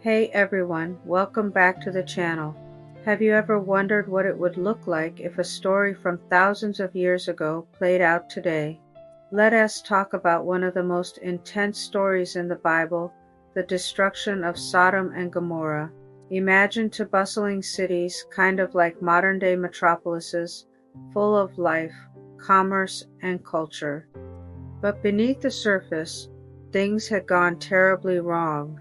Hey everyone, welcome back to the channel. Have you ever wondered what it would look like if a story from thousands of years ago played out today? Let us talk about one of the most intense stories in the Bible, the destruction of Sodom and Gomorrah. Imagine two bustling cities, kind of like modern-day metropolises, full of life, commerce, and culture. But beneath the surface, things had gone terribly wrong.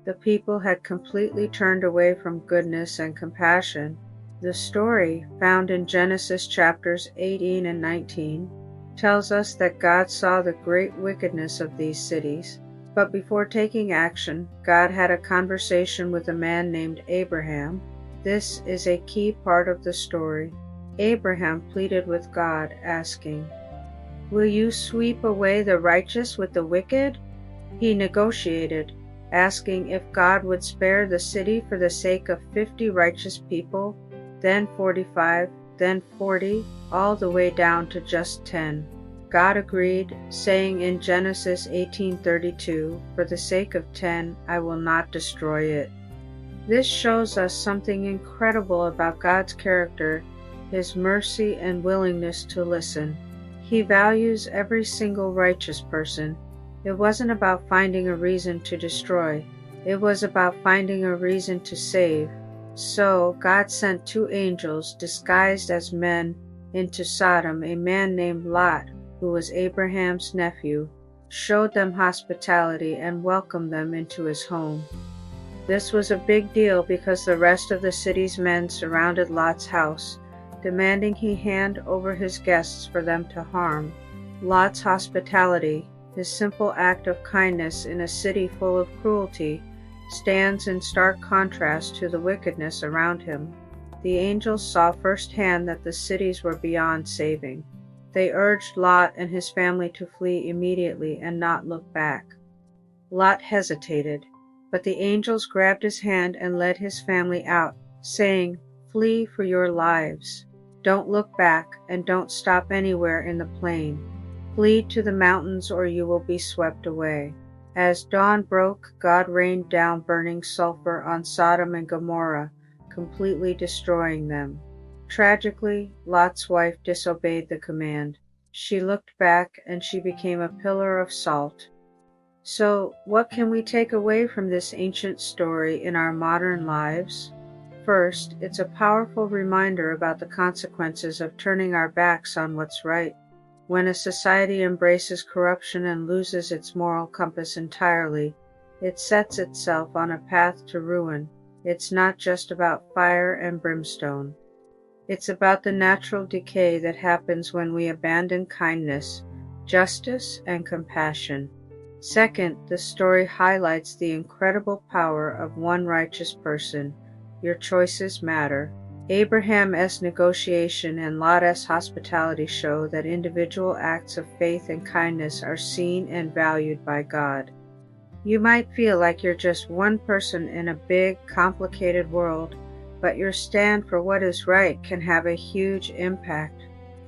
The people had completely turned away from goodness and compassion. The story, found in Genesis chapters 18 and 19, tells us that God saw the great wickedness of these cities. But before taking action, God had a conversation with a man named Abraham. This is a key part of the story. Abraham pleaded with God, asking, "Will you sweep away the righteous with the wicked?" He negotiated, asking if God would spare the city for the sake of 50 righteous people, then 45, then 40, all the way down to just 10. God agreed, saying in Genesis 18:32, "For the sake of 10, I will not destroy it." This shows us something incredible about God's character, His mercy and willingness to listen. He values every single righteous person. It wasn't about finding a reason to destroy. It was about finding a reason to save. So God sent two angels disguised as men into Sodom. A man named Lot, who was Abraham's nephew, showed them hospitality and welcomed them into his home. This was a big deal because the rest of the city's men surrounded Lot's house, demanding he hand over his guests for them to harm. Lot's hospitality, his simple act of kindness in a city full of cruelty, stands in stark contrast to the wickedness around him. The angels saw firsthand that the cities were beyond saving. They urged Lot and his family to flee immediately and not look back. Lot hesitated, but the angels grabbed his hand and led his family out, saying, "Flee for your lives. Don't look back and don't stop anywhere in the plain. Flee to the mountains or you will be swept away." As dawn broke, God rained down burning sulfur on Sodom and Gomorrah, completely destroying them. Tragically, Lot's wife disobeyed the command. She looked back and she became a pillar of salt. So, what can we take away from this ancient story in our modern lives? First, it's a powerful reminder about the consequences of turning our backs on what's right. When a society embraces corruption and loses its moral compass entirely, it sets itself on a path to ruin. It's not just about fire and brimstone. It's about the natural decay that happens when we abandon kindness, justice, and compassion. Second, the story highlights the incredible power of one righteous person. Your choices matter. Abraham's negotiation and Lot's hospitality show that individual acts of faith and kindness are seen and valued by God. You might feel like you're just one person in a big, complicated world, but your stand for what is right can have a huge impact.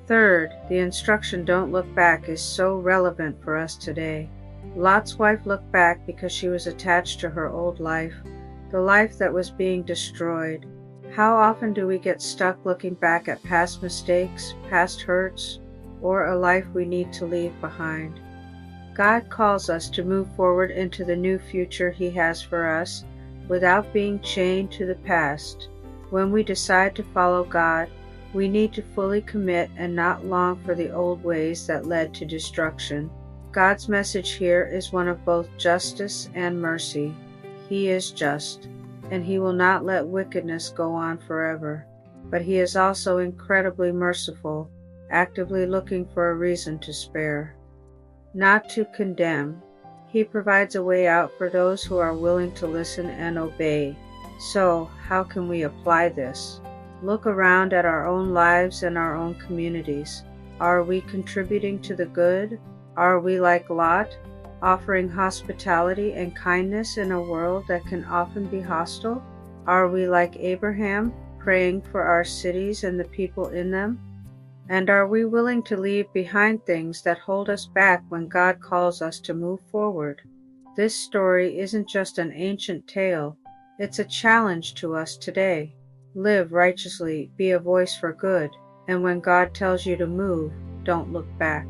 Third, the instruction "don't look back" is so relevant for us today. Lot's wife looked back because she was attached to her old life, the life that was being destroyed. How often do we get stuck looking back at past mistakes, past hurts, or a life we need to leave behind? God calls us to move forward into the new future He has for us without being chained to the past. When we decide to follow God, we need to fully commit and not long for the old ways that led to destruction. God's message here is one of both justice and mercy. He is just, and He will not let wickedness go on forever. But He is also incredibly merciful, actively looking for a reason to spare. Not to condemn, He provides a way out for those who are willing to listen and obey. So, how can we apply this? Look around at our own lives and our own communities. Are we contributing to the good? Are we like Lot, offering hospitality and kindness in a world that can often be hostile? Are we like Abraham, praying for our cities and the people in them? And are we willing to leave behind things that hold us back when God calls us to move forward? This story isn't just an ancient tale, It's a challenge to us today. Live righteously, be a voice for good, and when God tells you to move, don't look back.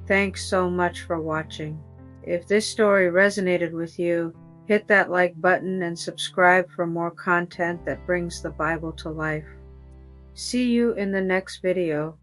Thanks so much for watching. If this story resonated with you, hit that like button and subscribe for more content that brings the Bible to life. See you in the next video.